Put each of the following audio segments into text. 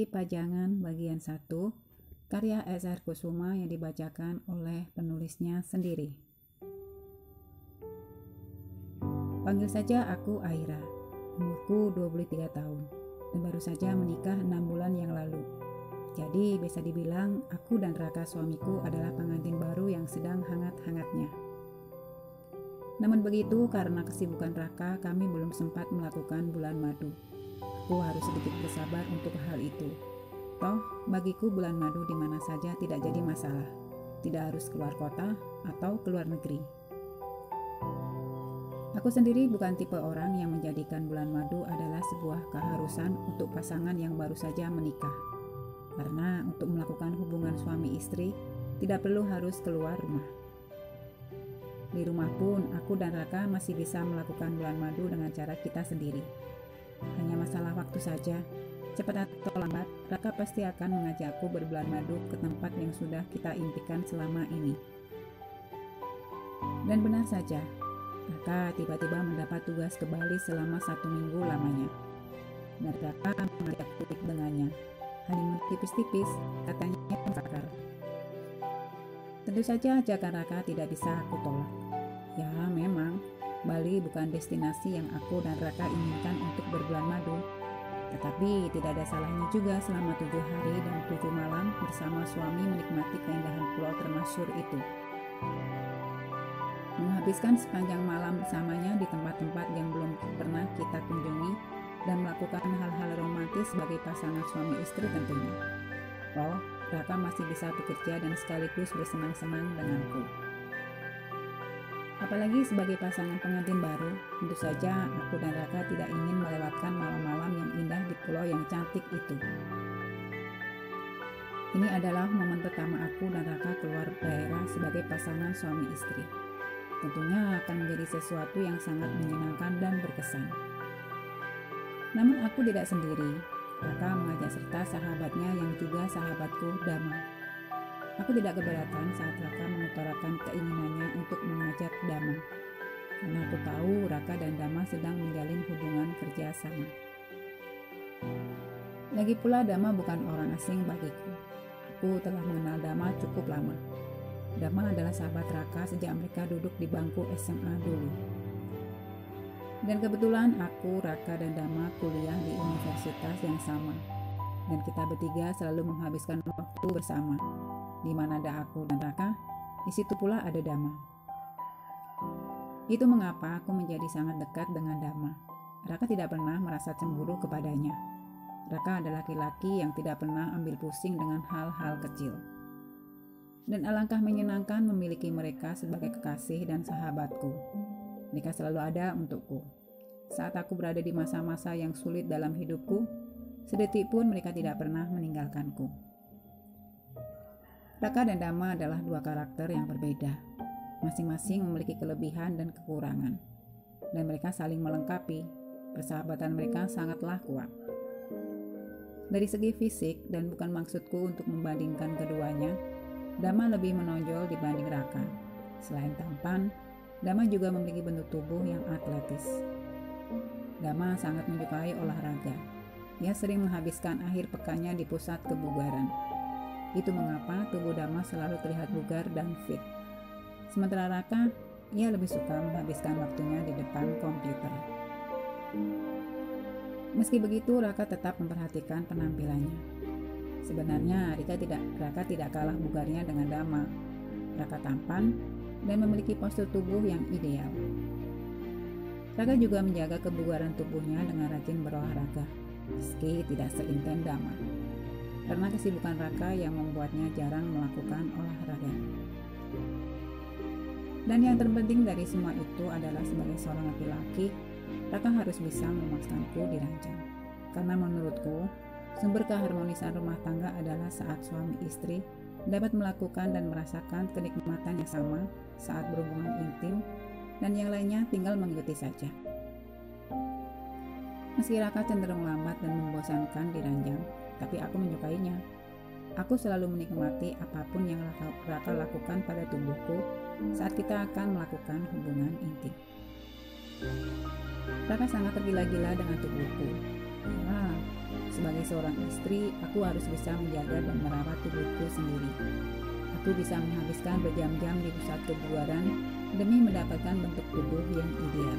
Pajangan bagian 1, karya S.R. Kusuma yang dibacakan oleh penulisnya sendiri. Panggil saja aku Aira, umurku 23 tahun, dan baru saja menikah 6 bulan yang lalu. Jadi bisa dibilang aku dan Raka suamiku adalah pengantin baru yang sedang hangat-hangatnya. Namun begitu, karena kesibukan Raka, kami belum sempat melakukan bulan madu. Aku harus sedikit bersabar untuk hal itu. Toh, bagiku bulan madu di mana saja tidak jadi masalah. Tidak harus keluar kota atau keluar negeri. Aku sendiri bukan tipe orang yang menjadikan bulan madu adalah sebuah keharusan untuk pasangan yang baru saja menikah. Karena untuk melakukan hubungan suami istri, tidak perlu harus keluar rumah. Di rumah pun, aku dan Raka masih bisa melakukan bulan madu dengan cara kita sendiri. Hanya masalah waktu saja. Cepat atau lambat, Raka pasti akan mengajakku berbulan madu ke tempat yang sudah kita impikan selama ini. Dan benar saja, Raka tiba-tiba mendapat tugas ke Bali selama 1 minggu lamanya. Dan Raka mengajakku ikut dengannya. Honeymoon tipis-tipis, katanya sakar. Tentu saja ajakan Raka tidak bisa aku tolak. Ya memang, Bali bukan destinasi yang aku dan Raka inginkan untuk berbulan madu. Tetapi tidak ada salahnya juga selama 7 hari dan 7 malam bersama suami menikmati keindahan pulau termasyhur itu. Menghabiskan sepanjang malam bersamanya di tempat-tempat yang belum pernah kita kunjungi dan melakukan hal-hal romantis sebagai pasangan suami istri tentunya. Oh, Raka masih bisa bekerja dan sekaligus bersenang-senang denganku. Apalagi sebagai pasangan pengantin baru, tentu saja aku dan Raka tidak ingin melewatkan malam-malam yang indah di pulau yang cantik itu. Ini adalah momen pertama aku dan Raka keluar daerah sebagai pasangan suami istri. Tentunya akan menjadi sesuatu yang sangat menyenangkan dan berkesan. Namun aku tidak sendiri. Raka mengajak serta sahabatnya yang juga sahabatku, Dama. Aku tidak keberatan saat Raka mengutarakan keinginannya untuk mengajak Dama. Karena aku tahu Raka dan Dama sedang menjalin hubungan kerja sama. Lagi pula Dama bukan orang asing bagiku. Aku telah mengenal Dama cukup lama. Dama adalah sahabat Raka sejak mereka duduk di bangku SMA dulu. Dan kebetulan aku, Raka, dan Dama kuliah di universitas yang sama. Dan kita bertiga selalu menghabiskan waktu bersama. Di mana ada aku dan Raka, di situ pula ada Dama. Itu mengapa aku menjadi sangat dekat dengan Dama. Raka tidak pernah merasa cemburu kepadanya. Raka adalah laki-laki yang tidak pernah ambil pusing dengan hal-hal kecil. Dan alangkah menyenangkan memiliki mereka sebagai kekasih dan sahabatku. Mereka selalu ada untukku. Saat aku berada di masa-masa yang sulit dalam hidupku, sedetik pun mereka tidak pernah meninggalkanku. Raka dan Dama adalah 2 karakter yang berbeda. Masing-masing memiliki kelebihan dan kekurangan. Dan mereka saling melengkapi. Persahabatan mereka sangatlah kuat. Dari segi fisik, dan bukan maksudku untuk membandingkan keduanya, Dama lebih menonjol dibanding Raka. Selain tampan, Dama juga memiliki bentuk tubuh yang atletis. Dama sangat menyukai olahraga. Ia sering menghabiskan akhir pekannya di pusat kebugaran. Itu mengapa tubuh Dama selalu terlihat bugar dan fit. Sementara Raka, ia lebih suka menghabiskan waktunya di depan komputer. Meski begitu, Raka tetap memperhatikan penampilannya. Sebenarnya Raka tidak kalah bugarnya dengan Dama. Raka tampan dan memiliki postur tubuh yang ideal. Raka juga menjaga kebugaran tubuhnya dengan rajin berolahraga, meski tidak seintens Dama. Karena kesibukan Raka yang membuatnya jarang melakukan olahraga. Dan yang terpenting dari semua itu adalah sebagai seorang laki-laki, Raka harus bisa memuaskanku di ranjang. Karena menurutku, sumber keharmonisan rumah tangga adalah saat suami istri dapat melakukan dan merasakan kenikmatan yang sama saat berhubungan intim, dan yang lainnya tinggal mengikuti saja. Meski Raka cenderung lambat dan membosankan di ranjang, tapi aku menyukainya. Aku selalu menikmati apapun yang Raka lakukan pada tubuhku saat kita akan melakukan hubungan intim. Raka sangat tergila-gila dengan tubuhku. Ya, Sebagai seorang istri, aku harus bisa menjaga dan merawat tubuhku sendiri. Aku bisa menghabiskan berjam-jam di pusat kebugaran demi mendapatkan bentuk tubuh yang ideal.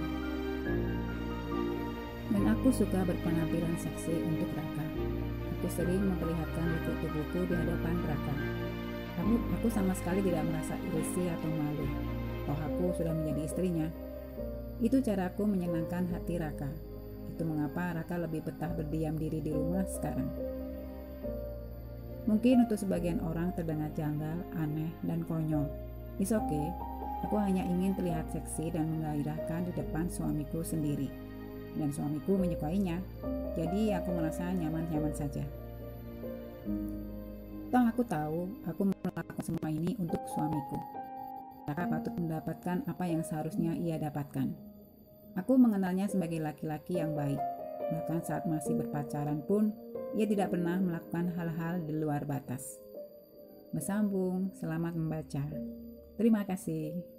Dan aku suka berpenampilan seksi untuk Raka. Aku sering memperlihatkan bentuk tubuhku di hadapan Raka. Aku sama sekali tidak merasa risih atau malu. Toh aku sudah menjadi istrinya. Itu caraku menyenangkan hati Raka. Itu mengapa Raka lebih betah berdiam diri di rumah sekarang. Mungkin untuk sebagian orang terdengar janggal, aneh, dan konyol. It's okay. Aku hanya ingin terlihat seksi dan menggairahkan di depan suamiku sendiri. Dan suamiku menyukainya. Jadi aku merasa nyaman-nyaman saja. Toh aku tahu aku melakukan semua ini untuk suamiku. Raka patut mendapatkan apa yang seharusnya ia dapatkan. Aku mengenalnya sebagai laki-laki yang baik. Bahkan saat masih berpacaran pun, ia tidak pernah melakukan hal-hal di luar batas. Bersambung, selamat membaca. Terima kasih.